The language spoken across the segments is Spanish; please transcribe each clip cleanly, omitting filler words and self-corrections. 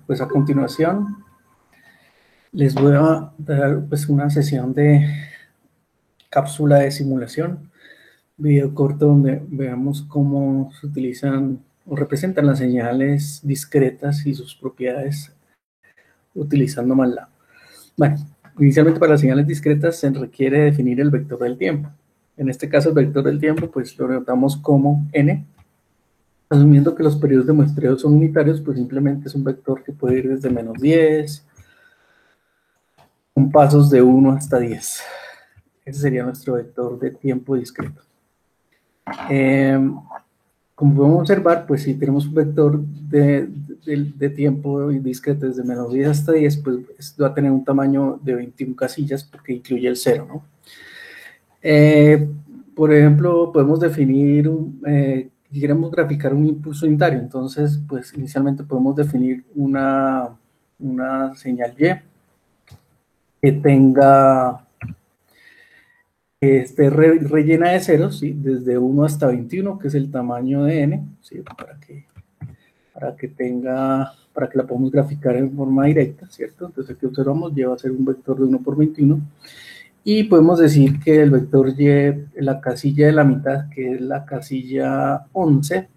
Pues a continuación les voy a dar pues una sesión de cápsula de simulación, video corto donde veamos cómo se utilizan o representan las señales discretas y sus propiedades utilizando MATLAB. Bueno, inicialmente para las señales discretas se requiere definir el vector del tiempo. En este caso el vector del tiempo pues lo notamos como n. Asumiendo que los periodos de muestreo son unitarios, pues simplemente es un vector que puede ir desde -10 con pasos de 1 hasta 10. Ese sería nuestro vector de tiempo discreto. Como podemos observar, pues si tenemos un vector de tiempo discreto desde -10 hasta 10, pues va a tener un tamaño de 21 casillas porque incluye el 0, ¿no? Por ejemplo, podemos definir, si queremos graficar un impulso unitario, entonces, pues inicialmente podemos definir una señal Y que tenga, que esté rellena de ceros, ¿sí? Desde 1 hasta 21, que es el tamaño de n, ¿sí? Para que la podamos graficar en forma directa, ¿cierto? Entonces aquí observamos, Y va a ser un vector de 1 por 21, y podemos decir que el vector Y, la casilla de la mitad, que es la casilla 11,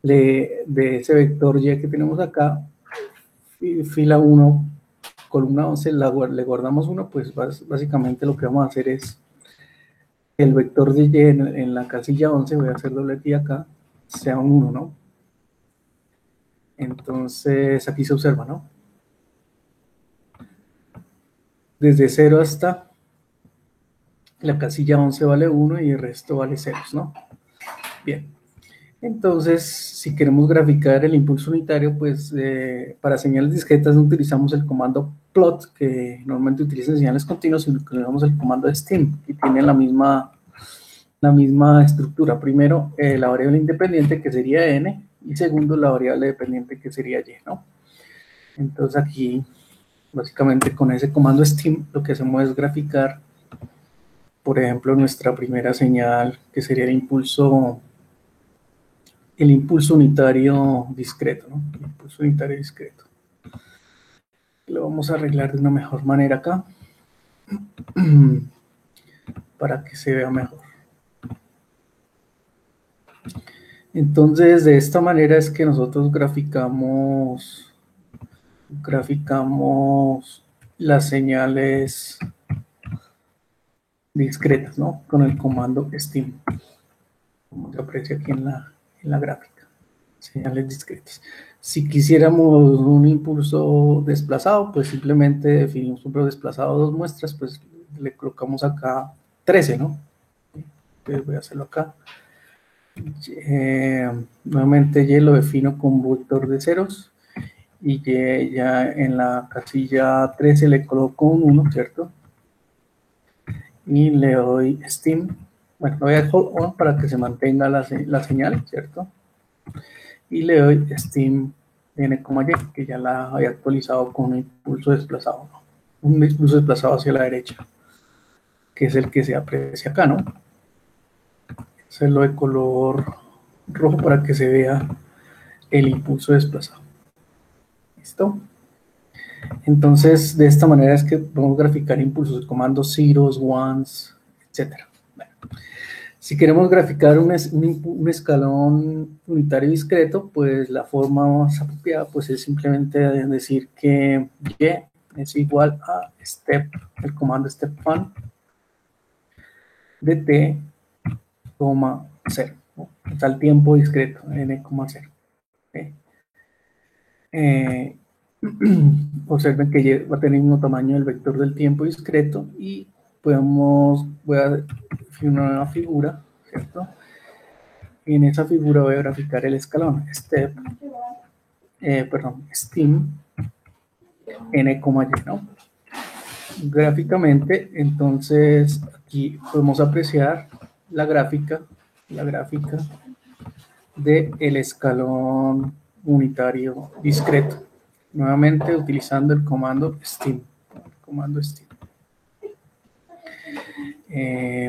de ese vector Y que tenemos acá, fila 1, columna 11, le guardamos 1, pues básicamente lo que vamos a hacer es que el vector de Y en la casilla 11, voy a hacer doble clic acá, sea un 1, ¿no? Entonces aquí se observa, ¿no? Desde 0 hasta la casilla 11 vale 1 y el resto vale ceros, ¿no? Bien. Entonces, si queremos graficar el impulso unitario, pues para señales discretas no utilizamos el comando plot, que normalmente utiliza señales continuas, sino que utilizamos el comando stim, que tiene la misma estructura. Primero, la variable independiente, que sería n, y segundo, la variable dependiente, que sería y, ¿no? Entonces aquí, básicamente con ese comando stim, lo que hacemos es graficar, por ejemplo, nuestra primera señal, que sería el impulso unitario discreto, ¿no? El impulso unitario discreto. Lo vamos a arreglar de una mejor manera acá para que se vea mejor. Entonces, de esta manera es que nosotros graficamos las señales discretas, ¿no? Con el comando stim, como se aprecia aquí en la gráfica. Señales discretas. Si quisiéramos un impulso desplazado, pues simplemente definimos un desplazado de 2 muestras, pues le colocamos acá 13, ¿no? Entonces voy a hacerlo acá. Nuevamente Y lo defino con vector de ceros, y Y ya en la casilla 13 le coloco un 1, ¿cierto? Y le doy stim. Bueno, lo voy a hold on para que se mantenga la señal, ¿cierto? Y le doy stim n, y, que ya la había actualizado con un impulso desplazado, ¿no? Un impulso desplazado hacia la derecha, que es el que se aprecia acá, ¿no? Hacerlo de color rojo para que se vea el impulso desplazado. ¿Listo? Entonces, de esta manera es que podemos graficar impulsos, comandos zeros, ones, etc. Bueno, si queremos graficar un escalón unitario discreto, pues la forma más apropiada pues es simplemente decir que Y es igual a step, el comando step fun de t, 0, ¿no? O sea, el tiempo discreto, n, 0. ¿Okay? Observen que Y va a tener el mismo tamaño del vector del tiempo discreto, y voy a definir una nueva figura, ¿cierto? Y en esa figura voy a graficar el escalón, stim n, y, ¿no? Gráficamente, entonces aquí podemos apreciar la gráfica del escalón unitario discreto, nuevamente utilizando el comando stim.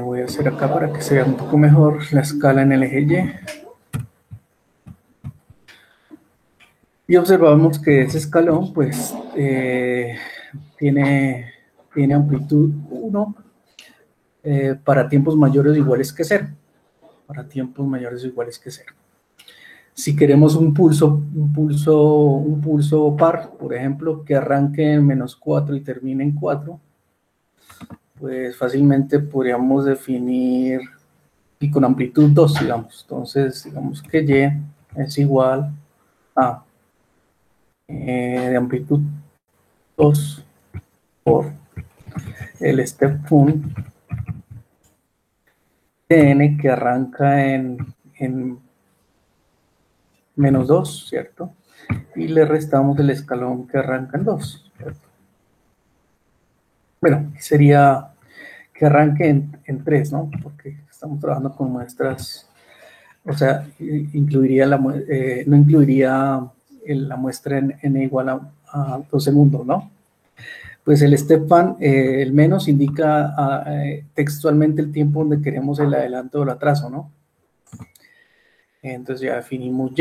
Voy a hacer acá para que se vea un poco mejor la escala en el eje Y. Y observamos que ese escalón, pues, tiene, tiene amplitud 1 para tiempos mayores o iguales que 0. Para tiempos mayores o iguales que 0. Si queremos un pulso par, por ejemplo, que arranque en -4 y termine en 4, pues fácilmente podríamos definir y con amplitud 2, digamos. Entonces, digamos que Y es igual a de amplitud 2 por el step fun de n que arranca en -2, ¿cierto? Y le restamos el escalón que arranca en 2, ¿cierto? Bueno, sería que arranque en 3, ¿no? Porque estamos trabajando con muestras, o sea, incluiría no incluiría la muestra en n igual a 2 segundos, ¿no? Pues el step fun, el menos indica textualmente el tiempo donde queremos el adelanto o el atraso, ¿no? Entonces ya definimos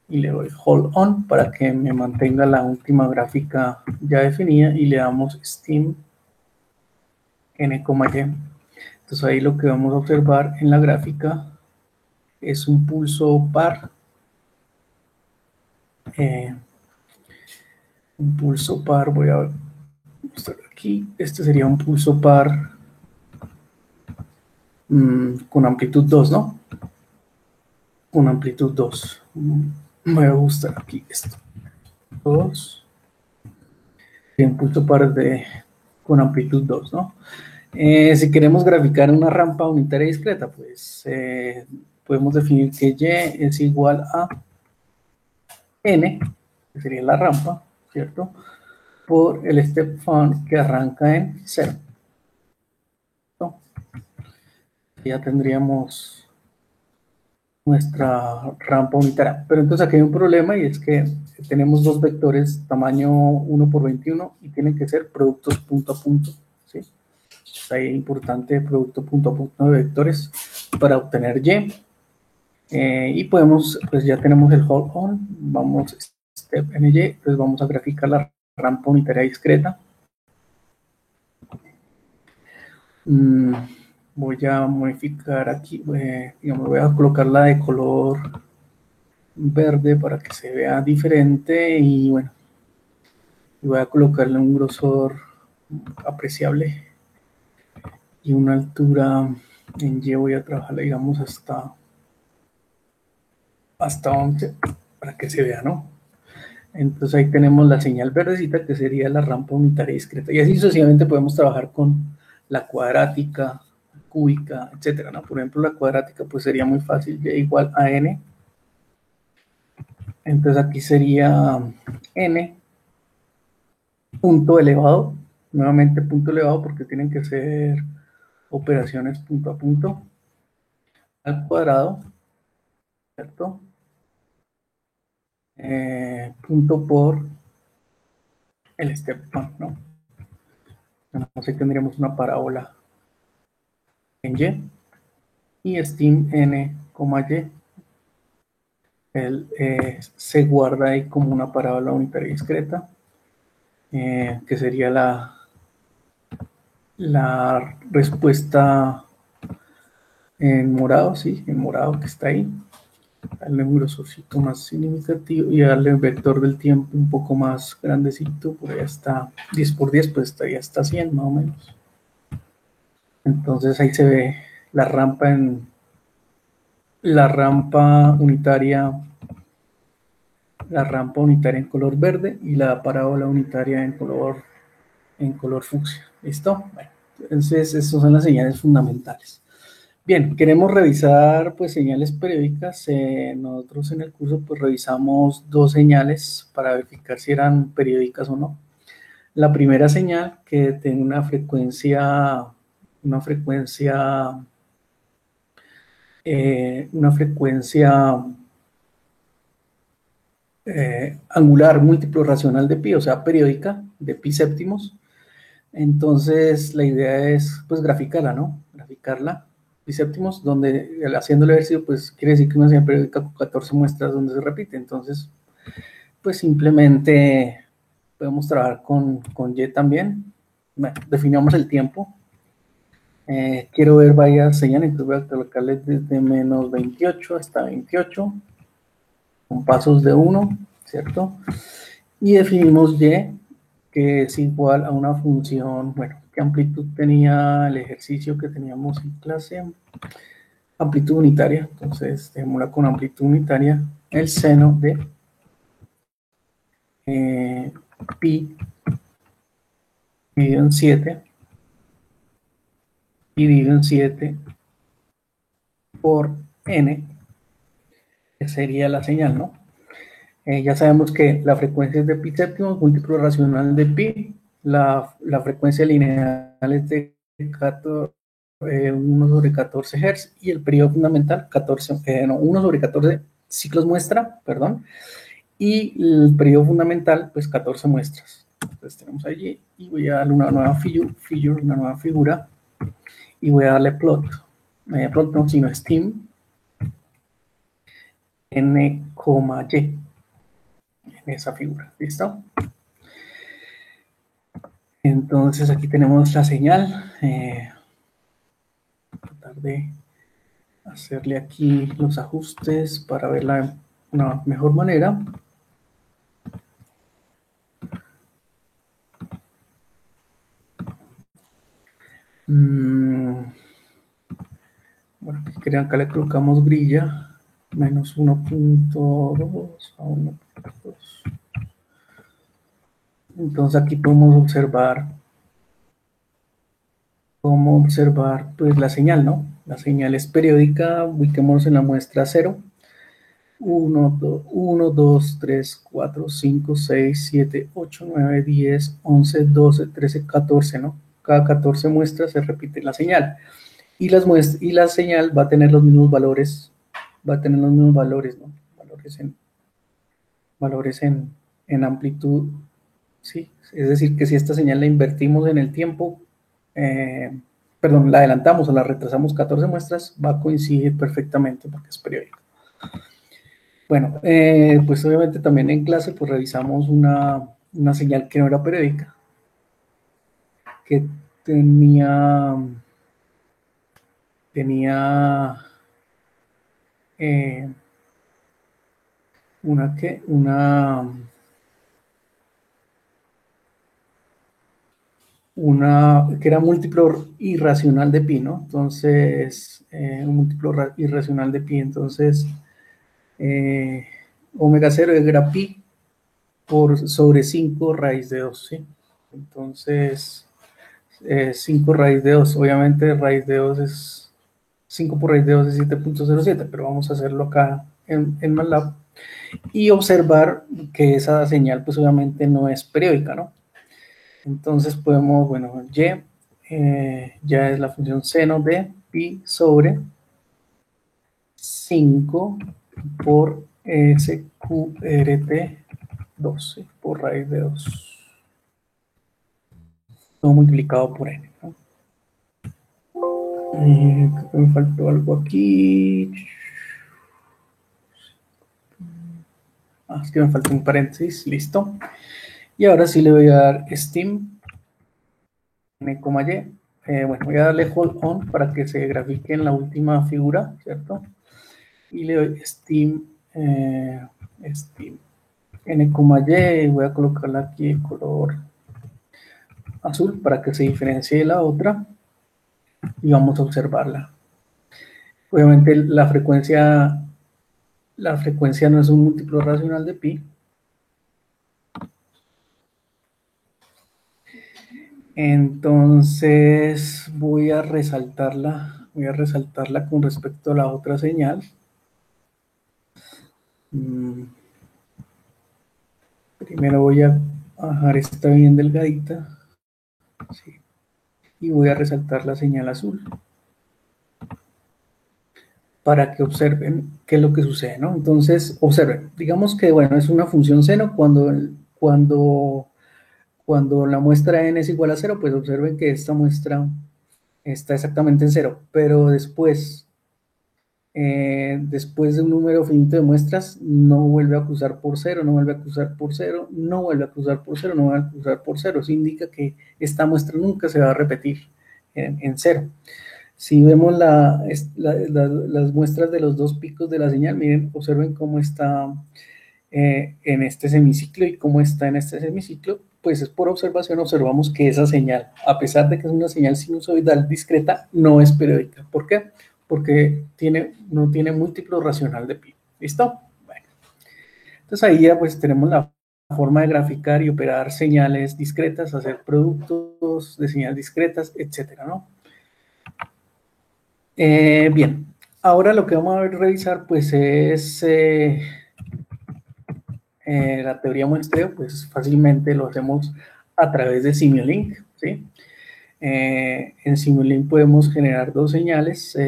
y le doy hold on para que me mantenga la última gráfica ya definida y le damos steam n, y. Entonces ahí lo que vamos a observar en la gráfica es un pulso par, voy a mostrar aquí, este sería un pulso par con amplitud 2, ¿no? Con amplitud 2. Voy a ajustar aquí esto. 2. Un pulso par con amplitud 2, ¿no? Si queremos graficar una rampa unitaria discreta, pues podemos definir que Y es igual a N, que sería la rampa, ¿cierto? Por el step fun que arranca en 0. ¿No? Ya tendríamos nuestra rampa unitaria. Pero entonces aquí hay un problema y es que tenemos dos vectores tamaño 1 por 21 y tienen que ser productos punto a punto, ¿sí? Ahí es importante producto punto a punto de vectores para obtener Y. Y podemos, pues ya tenemos el hold on, vamos step ny, pues vamos a graficar la rampa unitaria discreta. Voy a modificar aquí, digamos, voy a colocarla de color verde para que se vea diferente y bueno, voy a colocarle un grosor apreciable y una altura en Y voy a trabajarla, digamos, hasta 11 para que se vea, ¿no? Entonces ahí tenemos la señal verdecita que sería la rampa unitaria discreta y así sucesivamente podemos trabajar con la cuadrática, cúbica, etcétera, ¿no? Por ejemplo, la cuadrática pues sería muy fácil, Y igual a n. Entonces aquí sería n punto elevado, nuevamente punto elevado porque tienen que ser operaciones punto a punto, al cuadrado, ¿cierto? Punto por el step fun, ¿no? Entonces tendríamos una parábola en Y steam n, y se guarda ahí como una parábola unitaria discreta, que sería la respuesta en morado, sí, en morado que está ahí. Darle un grosorcito más significativo y darle el vector del tiempo un poco más grandecito, por ahí está 10 por 10, pues estaría hasta 100 más o menos. Entonces ahí se ve la rampa unitaria en color verde y la parábola unitaria en color fucsia. ¿Listo? Bueno, entonces esas son las señales fundamentales. Bien, queremos revisar pues señales periódicas. Nosotros en el curso pues revisamos dos señales para verificar si eran periódicas o no. La primera señal que tiene una frecuencia angular múltiplo racional de pi, o sea, periódica de pi séptimos. Entonces la idea es pues graficarla, ¿no? Graficarla pi séptimos, donde haciendo el ejercicio pues quiere decir que una señal periódica con 14 muestras donde se repite. Entonces pues simplemente podemos trabajar con Y también. Bueno, definamos el tiempo. Quiero ver varias señales, entonces voy a colocarle desde menos 28 hasta 28, con pasos de 1, ¿cierto? Y definimos Y, que es igual a una función, bueno, ¿qué amplitud tenía el ejercicio que teníamos en clase? Amplitud unitaria, entonces dejémosla con amplitud unitaria, el seno de pi dividido en 7 y dividido en 7 por n, que sería la señal, ¿no? Ya sabemos que la frecuencia es de pi séptimos, múltiplo racional de pi, la frecuencia lineal es de 1 sobre 14 Hz y el periodo fundamental 1 sobre 14 ciclos muestra, perdón, y el periodo fundamental pues 14 muestras. Entonces tenemos allí y voy a darle una nueva una nueva figura y voy a darle plot no, sino Steam n, y en esa figura, ¿listo? Entonces aquí tenemos la señal. Tratar de hacerle aquí los ajustes para verla de una mejor manera. Bueno, acá le colocamos grilla, menos 1.2 a 1.2. Entonces aquí podemos observar pues la señal, ¿no? La señal es periódica, ubiquémonos en la muestra 0. 1, 2, 3, 4, 5, 6, 7, 8, 9, 10, 11, 12, 13, 14, ¿no? Cada 14 muestras se repite la señal. Y la señal va a tener los mismos valores, ¿no? Valores en amplitud, ¿sí? Es decir, que si esta señal la invertimos en el tiempo, perdón, la adelantamos o la retrasamos 14 muestras, va a coincidir perfectamente porque es periódico. Bueno, pues obviamente también en clase pues revisamos una señal que no era periódica, que tenía eh, que era múltiplo irracional de pi, ¿no? Entonces, un múltiplo irracional de pi, entonces, omega 0 era pi por sobre 5 raíz de 2, ¿sí? Entonces, 5 raíz de 2, obviamente raíz de 2 es 5 por raíz de 2 es 7.07, pero vamos a hacerlo acá en MATLAB y observar que esa señal pues obviamente no es periódica, ¿no? Entonces podemos, bueno, y ya es la función seno de pi sobre 5 por sqrt 12 por raíz de 2, todo multiplicado por n, ¿no? Creo que me faltó algo aquí. Es que me falta un paréntesis, listo. Y ahora sí le voy a dar Steam, n, y. Bueno, voy a darle hold on para que se grafique en la última figura, ¿cierto? Y le doy Steam, Steam n, y voy a colocarla aquí en color azul para que se diferencie de la otra y vamos a observarla. Obviamente la frecuencia no es un múltiplo racional de pi. Entonces voy a resaltarla con respecto a la otra señal. Primero voy a bajar esta bien delgadita, ¿sí? Y voy a resaltar la señal azul para que observen qué es lo que sucede, ¿no? Entonces, observen, digamos que, bueno, es una función seno cuando la muestra n es igual a 0, pues observen que esta muestra está exactamente en 0, pero después después de un número finito de muestras, no vuelve a cruzar por cero, no vuelve a cruzar por cero, no vuelve a cruzar por cero, no vuelve a cruzar por cero. Eso indica que esta muestra nunca se va a repetir en cero. Si vemos las muestras de los dos picos de la señal, miren, observen cómo está en este semiciclo y cómo está en este semiciclo, pues es por observación, observamos que esa señal, a pesar de que es una señal sinusoidal discreta, no es periódica. ¿Por qué? Porque no tiene múltiplo racional de pi. ¿Listo? Bueno, entonces ahí ya pues tenemos la forma de graficar y operar señales discretas, hacer productos de señales discretas, etcétera, ¿no? Bien, ahora lo que vamos a revisar pues es la teoría muestreo, pues fácilmente lo hacemos a través de Simulink, ¿sí? En Simulink podemos generar dos señales,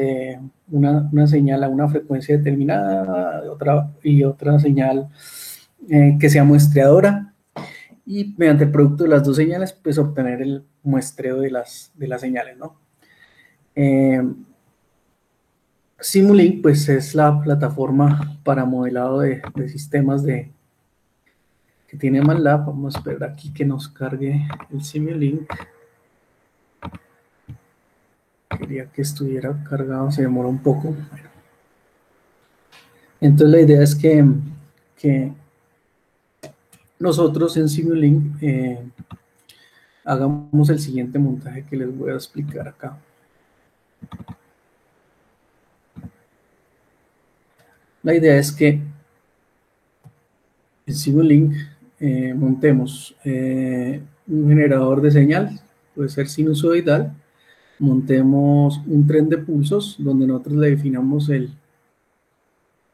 una señal a una frecuencia determinada y otra señal que sea muestreadora, y mediante el producto de las dos señales pues obtener el muestreo de las señales, ¿no? Simulink pues es la plataforma para modelado de sistemas que tiene MATLAB. Vamos a esperar aquí que nos cargue el Simulink. Quería que estuviera cargado, se demora un poco. Bueno. Entonces la idea es que nosotros en Simulink hagamos el siguiente montaje que les voy a explicar acá. La idea es que en Simulink montemos un generador de señal, puede ser sinusoidal, montemos un tren de pulsos donde nosotros le definamos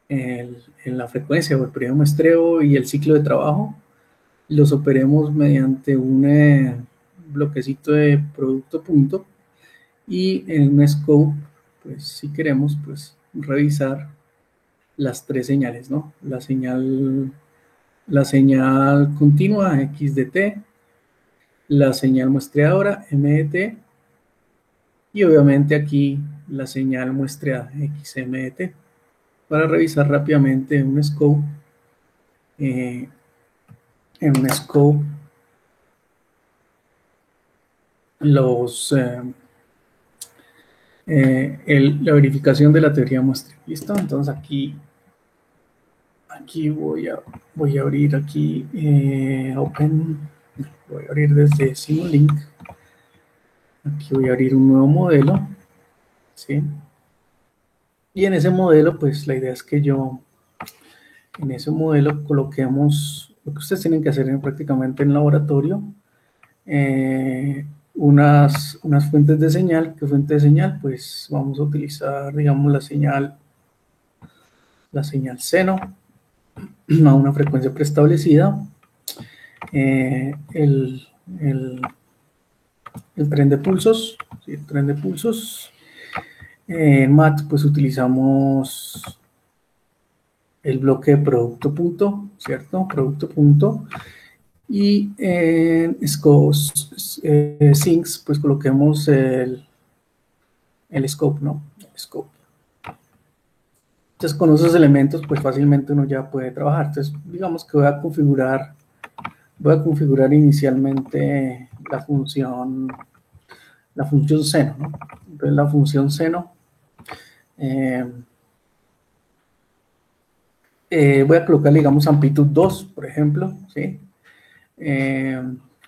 la frecuencia o el periodo de muestreo y el ciclo de trabajo, los operemos mediante un bloquecito de producto punto, y en un scope, pues si queremos, pues revisar las tres señales, ¿no? La señal continua x de t, la señal muestreadora m de t, y obviamente aquí la señal muestreada xm de t, para revisar rápidamente en un scope, la verificación de la teoría muestreo. ¿Listo? Entonces aquí voy a abrir aquí Open, voy a abrir desde Simulink. Aquí voy a abrir un nuevo modelo, ¿sí? Y en ese modelo, pues la idea es que en ese modelo coloquemos lo que ustedes tienen que hacer prácticamente en laboratorio, unas fuentes de señal. ¿Qué fuente de señal? Pues vamos a utilizar, digamos, la señal seno a una frecuencia preestablecida, el tren de pulsos, ¿sí? El tren de pulsos. En MAT pues utilizamos el bloque de producto punto, ¿cierto? Producto punto. Y en Sinks pues coloquemos el scope, ¿no? El scope. Entonces con esos elementos pues fácilmente uno ya puede trabajar. Entonces digamos que voy a configurar inicialmente la función seno, ¿no? Entonces la función seno, voy a colocarle, digamos, amplitud 2, por ejemplo, ¿sí?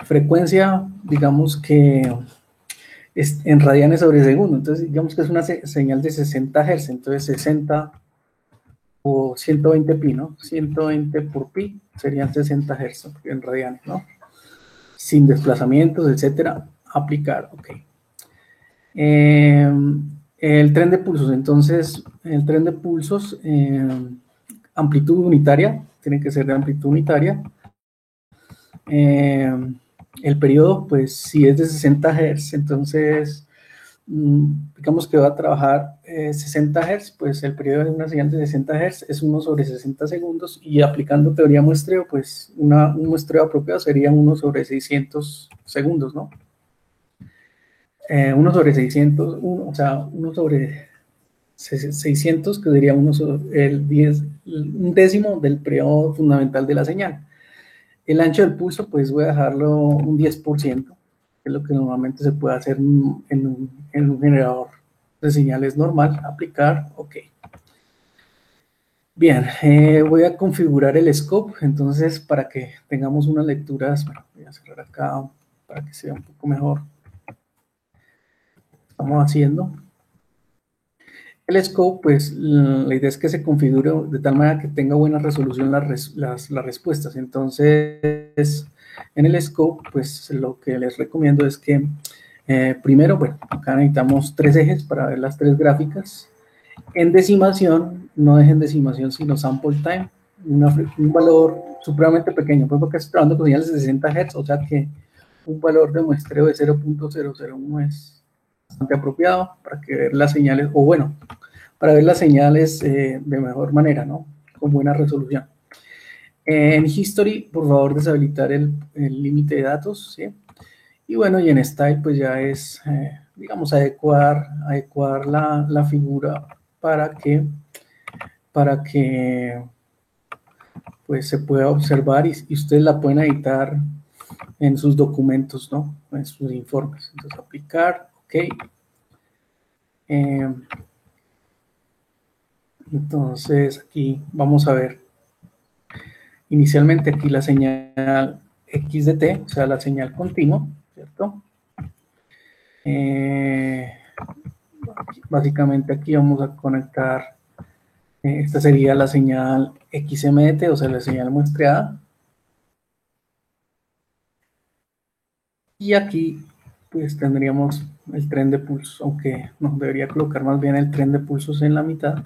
Frecuencia, digamos que es en radianes sobre segundo, entonces digamos que es una señal de 60 Hz, entonces 60 o 120 pi, ¿no? 120 por pi serían 60 Hz en radianes, ¿no? Sin desplazamientos, etcétera, aplicar, ok. El tren de pulsos, entonces, el tren de pulsos, amplitud unitaria, tiene que ser de amplitud unitaria. El periodo, pues si es de 60 Hz, entonces digamos que va a trabajar 60 Hz, pues el periodo de una señal de 60 Hz es 1 sobre 60 segundos, y aplicando teoría muestreo, pues un muestreo apropiado sería 1 sobre 600 segundos, ¿no? 1 sobre 600, o sea, 1 sobre 600, que sería un décimo del periodo fundamental de la señal. El ancho del pulso, pues voy a dejarlo un 10%, que es lo que normalmente se puede hacer en un generador de señales normal. Aplicar, ok. Bien, voy a configurar el scope, entonces para que tengamos unas lecturas, bueno, voy a cerrar acá para que sea un poco mejor. Estamos haciendo. El scope, pues la idea es que se configure de tal manera que tenga buena resolución las respuestas. Entonces, en el scope, pues lo que les recomiendo es que primero, bueno, acá necesitamos 3 ejes para ver las 3 gráficas. En decimación, no dejen decimación, sino sample time, un valor supremamente pequeño, pues porque estoy trabajando con señales de 60 Hz, o sea que un valor de muestreo de 0.001 es bastante apropiado para que ver las señales, o bueno, para ver las señales de mejor manera, ¿no? Con buena resolución. En History, por favor, deshabilitar el límite de datos, ¿sí? Y bueno, y en Style, pues ya es, digamos, adecuar la figura para que pues se pueda observar y ustedes la pueden editar en sus documentos, ¿no? En sus informes. Entonces, aplicar, ok. Entonces, aquí vamos a ver inicialmente aquí la señal X de T, o sea, la señal continua, ¿cierto? Básicamente aquí vamos a conectar, esta sería la señal XMT, o sea, la señal muestreada. Y aquí pues tendríamos el tren de pulsos, aunque no, debería colocar más bien el tren de pulsos en la mitad.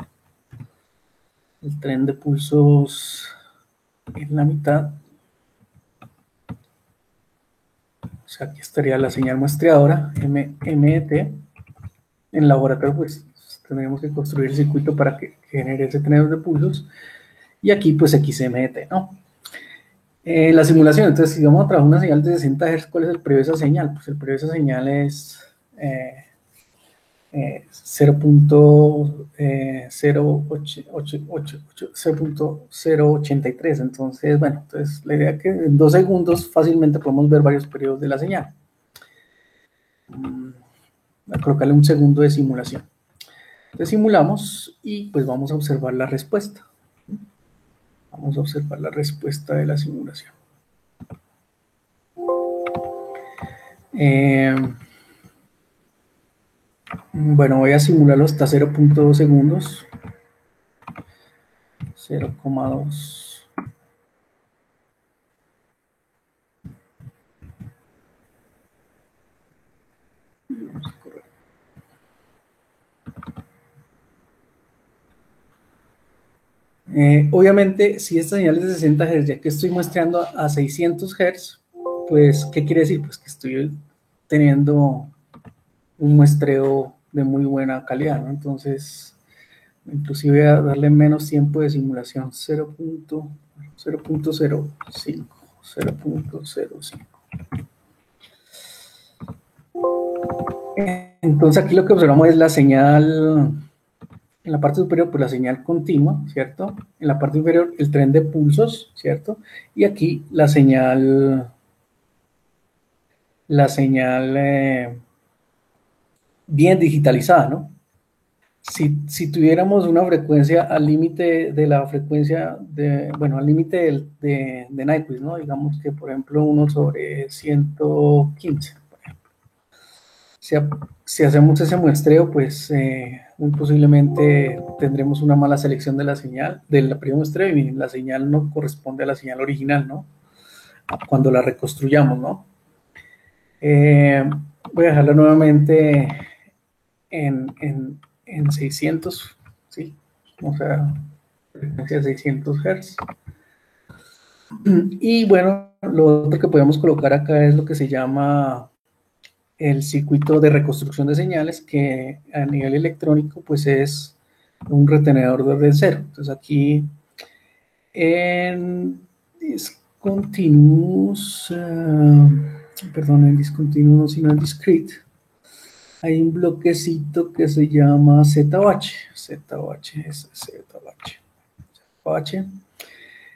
El tren de pulsos en la mitad. O sea, aquí estaría la señal muestreadora, MET. En laboratorio pues tendríamos que construir el circuito para que genere ese tren de pulsos. Y aquí pues XMT, ¿no? La simulación, entonces si vamos a trabajar una señal de 60 Hz, ¿cuál es el previo de esa señal? Pues el previo de esa señal es 0.083. Entonces, bueno, entonces la idea es que en 2 segundos fácilmente podemos ver varios periodos de la señal. Voy a colocarle un segundo de simulación. Entonces simulamos y pues vamos a observar la respuesta. Vamos a observar la respuesta de la simulación. Bueno, voy a simularlo hasta 0.2 segundos. 0,2. Obviamente, si esta señal es de 60 Hz, ya que estoy muestreando a 600 Hz, pues, ¿qué quiere decir? Pues que estoy teniendo un muestreo de muy buena calidad, ¿no? Entonces, inclusive voy a darle menos tiempo de simulación, 0.05. Entonces aquí lo que observamos es la señal, en la parte superior pues la señal continua, ¿cierto? En la parte inferior el tren de pulsos, ¿cierto? Y aquí la señal bien digitalizada, ¿no? Si tuviéramos una frecuencia al límite de la frecuencia bueno, al límite de Nyquist, ¿no? Digamos que, por ejemplo, 1/115. Si hacemos ese muestreo, pues muy posiblemente tendremos una mala selección de la señal, del primer muestreo, y la señal no corresponde a la señal original, ¿no? Cuando la reconstruyamos, ¿no? Voy a dejarlo nuevamente en 600, ¿sí? O sea, frecuencia de 600 Hz. Y bueno, lo otro que podemos colocar acá es lo que se llama el circuito de reconstrucción de señales, que a nivel electrónico pues es un retenedor de orden cero. Entonces aquí en discontinuous, perdón, en discontinuous, sino en discrete, hay un bloquecito que se llama ZOH. ZOH es ZOH. ZOH.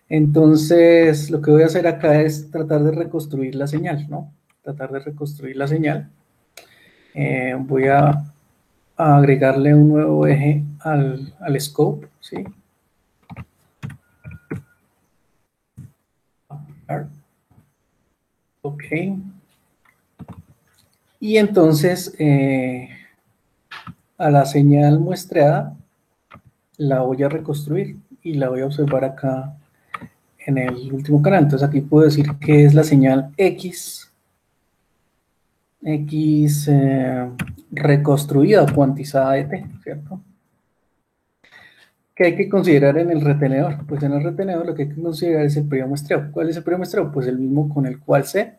Entonces, lo que voy a hacer acá es tratar de reconstruir la señal, ¿no? Tratar de reconstruir la señal. Voy a agregarle un nuevo eje al scope, ¿sí? Ok. Y entonces, a la señal muestreada la voy a reconstruir y la voy a observar acá en el último canal. Entonces aquí puedo decir que es la señal X reconstruida o cuantizada de T, ¿cierto? ¿Qué hay que considerar en el retenedor? Pues en el retenedor lo que hay que considerar es el periodo muestreo. ¿Cuál es el periodo muestreo? Pues el mismo con el cual se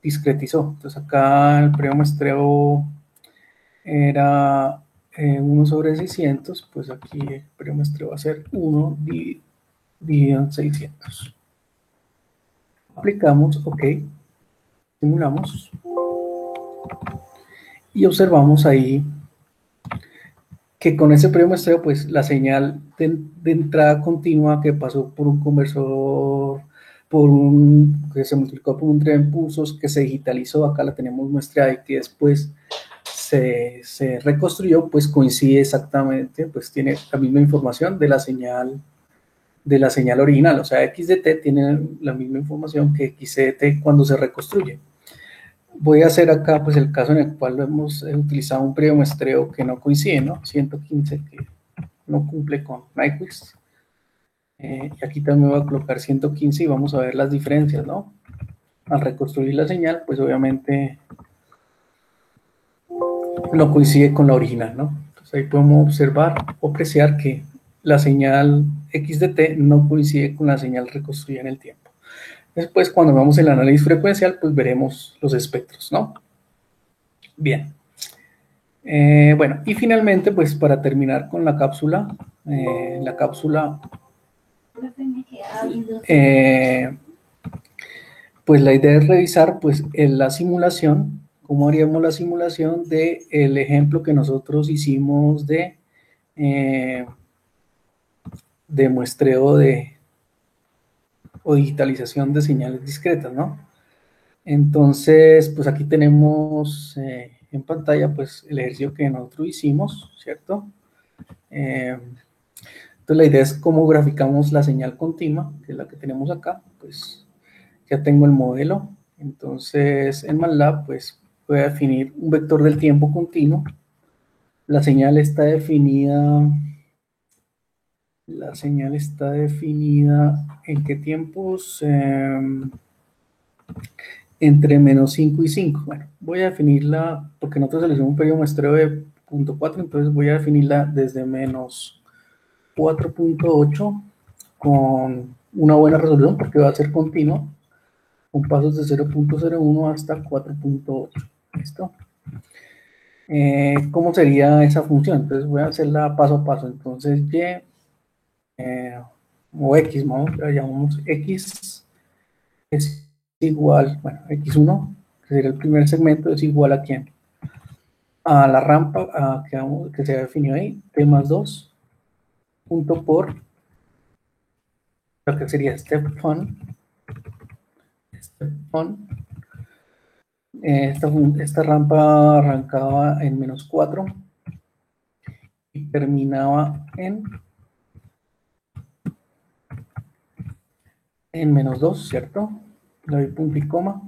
discretizó. Entonces acá el periodo muestreo era 1 sobre 600, pues aquí el periodo muestreo va a ser 1 dividido en 600. Aplicamos, ok, simulamos y observamos ahí que con ese periodo muestreo, pues la señal de entrada continua que pasó por un conversor, que se multiplicó por un tren de impulsos, que se digitalizó, acá la tenemos muestreada y que después se reconstruyó, pues coincide exactamente, pues tiene la misma información de la señal original, o sea, x de t tiene la misma información que x de t cuando se reconstruye. Voy a hacer acá pues el caso en el cual hemos utilizado un periodo muestreo que no coincide, ¿no? 115 que no cumple con Nyquist. Y aquí también voy a colocar 115 y vamos a ver las diferencias, ¿no? Al reconstruir la señal, pues obviamente no coincide con la original, ¿no? Entonces ahí podemos observar o apreciar que la señal x de t no coincide con la señal reconstruida en el tiempo. Después, cuando veamos el análisis frecuencial, pues veremos los espectros, ¿no? Bien. Bueno, y finalmente, pues para terminar con la cápsula, pues la idea es revisar pues en la simulación, cómo haríamos la simulación del ejemplo que nosotros hicimos de muestreo o digitalización de señales discretas, ¿no? Entonces, pues aquí tenemos en pantalla pues el ejercicio que nosotros hicimos, ¿cierto? Entonces la idea es cómo graficamos la señal continua, que es la que tenemos acá, pues ya tengo el modelo. Entonces en MATLAB pues voy a definir un vector del tiempo continuo. La señal está definida en qué tiempos, entre menos 5 y 5. Bueno, voy a definirla, porque nosotros seleccionamos un periodo muestreo de 0.4, entonces voy a definirla desde menos 4.8 con una buena resolución, porque va a ser continuo, con pasos de 0.01 hasta 4.8. ¿Listo? ¿Cómo sería esa función? Entonces voy a hacerla paso a paso. Entonces, y o x, ¿no? La llamamos x es igual, bueno, x1, que sería el primer segmento, es igual a ¿quién? A la rampa que se ha definido ahí, t más 2, punto por, lo que sería step fun. Esta rampa arrancaba en menos 4 y terminaba en menos 2, ¿cierto? Le doy punto y coma.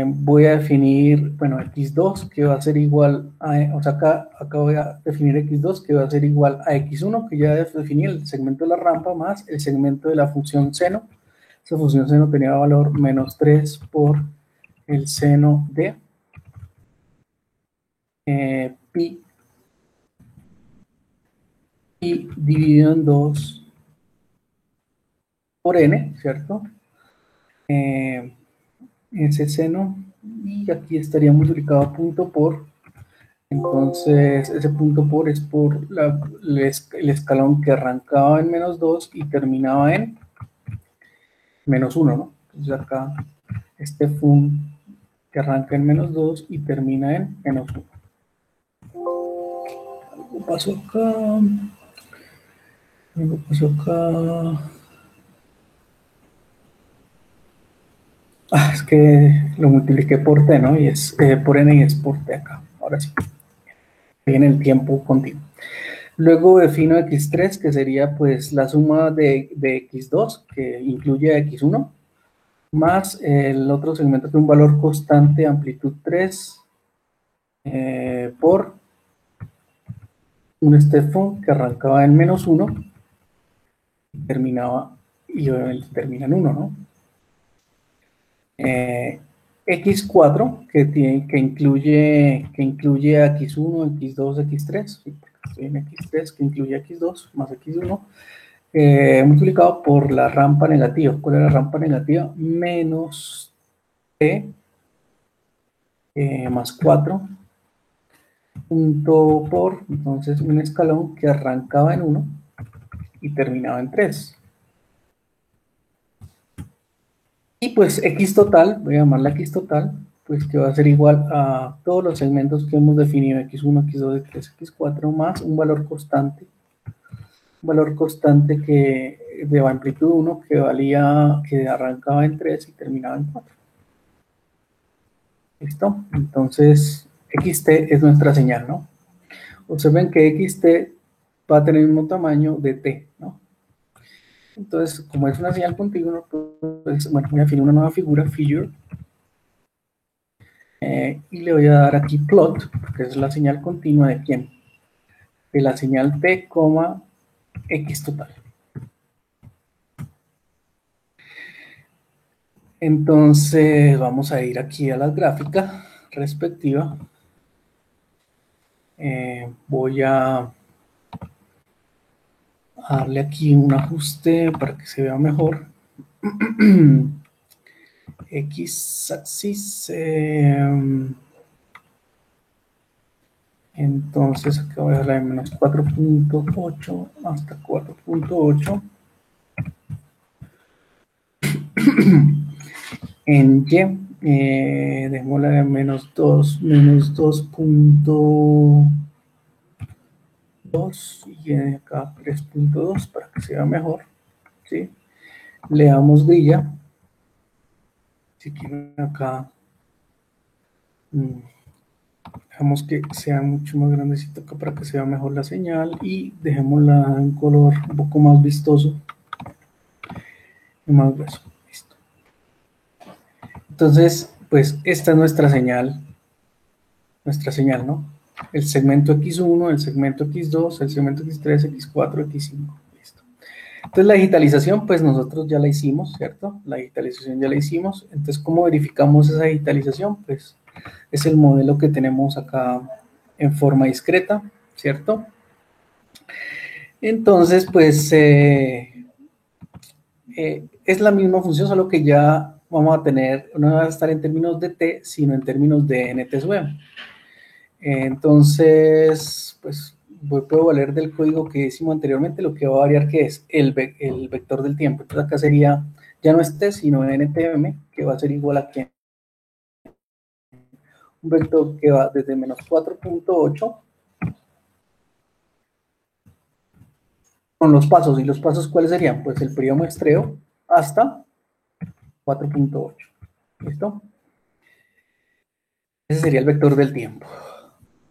Voy a definir, bueno, x2 que va a ser igual a, o sea, acá voy a definir x2 que va a ser igual a x1, que ya definí el segmento de la rampa más el segmento de la función seno. Esa función seno tenía valor menos 3 por el seno de pi dividido en 2 por n, ¿cierto? Ese seno, y aquí estaría multiplicado a punto por. Entonces, ese punto por es por el escalón que arrancaba en menos 2 y terminaba en menos 1, ¿no? Entonces acá este fun que arranca en -2 y termina en -1. Algo pasó acá. Algo pasó acá. Es que lo multipliqué por t, ¿no? Y es por n y es por t acá. Ahora sí. Viene el tiempo continuo. Luego defino x3, que sería pues la suma de x2, que incluye a x1, más el otro segmento que es un valor constante, amplitud 3, por un step function que arrancaba en -1 y terminaba, y obviamente termina en 1, ¿no? X4, que incluye a X1, X2, X3, ¿sí? Estoy en X3, que incluye X2 más X1, multiplicado por la rampa negativa. ¿Cuál es la rampa negativa? Menos T más 4, punto por, entonces, un escalón que arrancaba en 1 y terminaba en 3. Y pues X total, voy a llamarla X total, pues que va a ser igual a todos los segmentos que hemos definido, X1, X2, X3, X4, más un valor constante que de amplitud 1 que arrancaba en 3 y terminaba en 4. ¿Listo? Entonces, XT es nuestra señal, ¿no? Observen que XT va a tener el mismo tamaño de T, ¿no? Entonces, como es una señal continua, pues, bueno, voy a definir una nueva figura, figure, y le voy a dar aquí plot, que es la señal continua de quién, de la señal T, X total. Entonces vamos a ir aquí a la gráfica respectiva. Voy a darle aquí un ajuste para que se vea mejor. X axis. Entonces acá voy a darle menos 4.8 hasta 4.8. En Y, dejémosla de menos 2, menos 2.2 y acá 3.2 para que se vea mejor, ¿sí? Le damos grilla. Si quieren acá, dejamos que sea mucho más grandecito acá para que se vea mejor la señal y dejémosla en color un poco más vistoso y más grueso. Listo. Entonces, pues esta es nuestra señal, ¿no? El segmento X1, el segmento X2, el segmento X3, X4, X5. Listo. Entonces la digitalización, pues nosotros ya la hicimos, ¿cierto? La digitalización ya la hicimos. Entonces, ¿cómo verificamos esa digitalización? Pues es el modelo que tenemos acá en forma discreta, ¿cierto? Entonces, pues es la misma función, solo que ya vamos a tener, no va a estar en términos de t, sino en términos de nt sub m. Entonces, pues puedo valer del código que hicimos anteriormente, lo que va a variar que es el vector del tiempo. Entonces acá sería, ya no es t, sino ntm, que va a ser igual a que un vector que va desde menos 4.8 con los pasos. ¿Y los pasos cuáles serían? Pues el periodo muestreo hasta 4.8. ¿Listo? Ese sería el vector del tiempo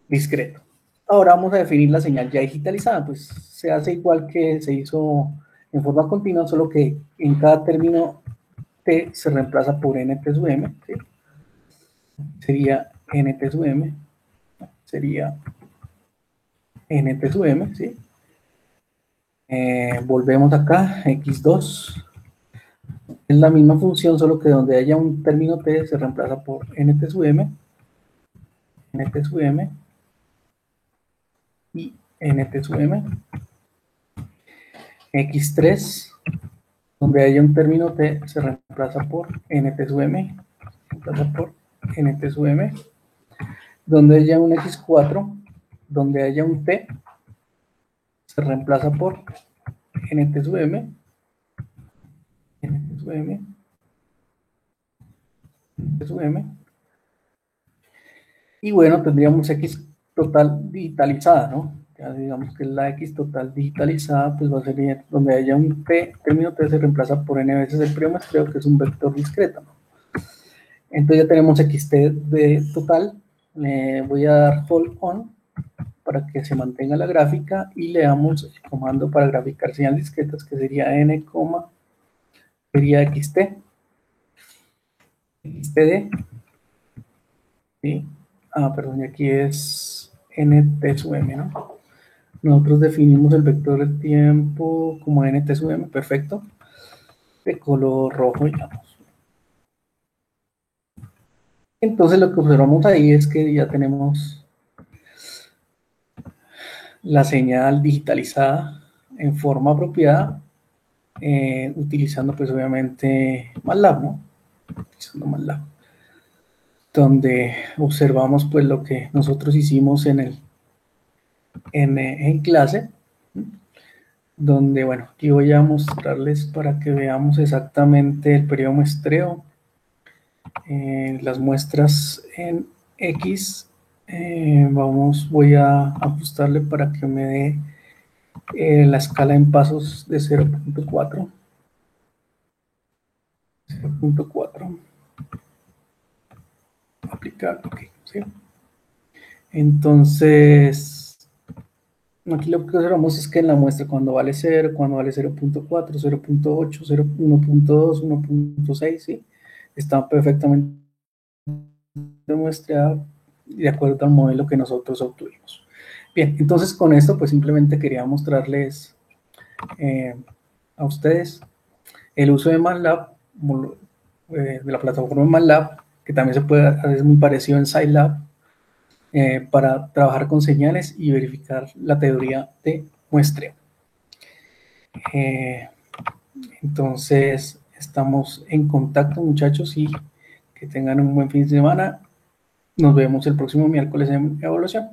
discreto. Ahora vamos a definir la señal ya digitalizada. Pues se hace igual que se hizo en forma continua, solo que en cada término t se reemplaza por nt sub m. ¿Sí? Sería nt sub m. Sería nt sub m. ¿Sí? Volvemos acá, x2. Es la misma función, solo que donde haya un término t se reemplaza por nt sub m, nt sub m y nt sub m. X3, donde haya un término t se reemplaza por nt sub m, nt sub m. Donde haya un x4, donde haya un t se reemplaza por nt sub m, nt sub m, nt sub m. Y bueno, tendríamos X total digitalizada, ¿no? Ya digamos que la X total digitalizada, pues va a ser donde haya un T, término T se reemplaza por n veces el periodo muestreo, que es un vector discreto, ¿no? Entonces ya tenemos XT de total. Le voy a dar hold on para que se mantenga la gráfica y le damos el comando para graficar señales discretas, que sería n, sería xtd, ¿sí? Perdón, y aquí es nt sub m, ¿no? Nosotros definimos el vector del tiempo como nt sub m, perfecto, de color rojo, digamos. Entonces lo que observamos ahí es que ya tenemos la señal digitalizada en forma apropiada, utilizando pues obviamente MATLAB, ¿no? Utilizando MATLAB, donde observamos pues lo que nosotros hicimos en clase, donde bueno, aquí voy a mostrarles para que veamos exactamente el periodo muestreo, las muestras en X. Voy a ajustarle para que me dé la escala en pasos de 0.4. 0.4. Aplicar, ok, ¿sí? Entonces, aquí lo que observamos es que en la muestra cuando vale 0, cuando vale 0.4, 0.8, 1.2, 1.6, ¿sí? Está perfectamente muestreado de acuerdo al modelo que nosotros obtuvimos. Bien, entonces con esto pues simplemente quería mostrarles eh, a ustedes el uso de MATLAB, de la plataforma MATLAB, que también se puede hacer muy parecido en Scilab, para trabajar con señales y verificar la teoría de muestreo. Eh, entonces, estamos en contacto, muchachos, y que tengan un buen fin de semana. Nos vemos el próximo miércoles en Evaluación.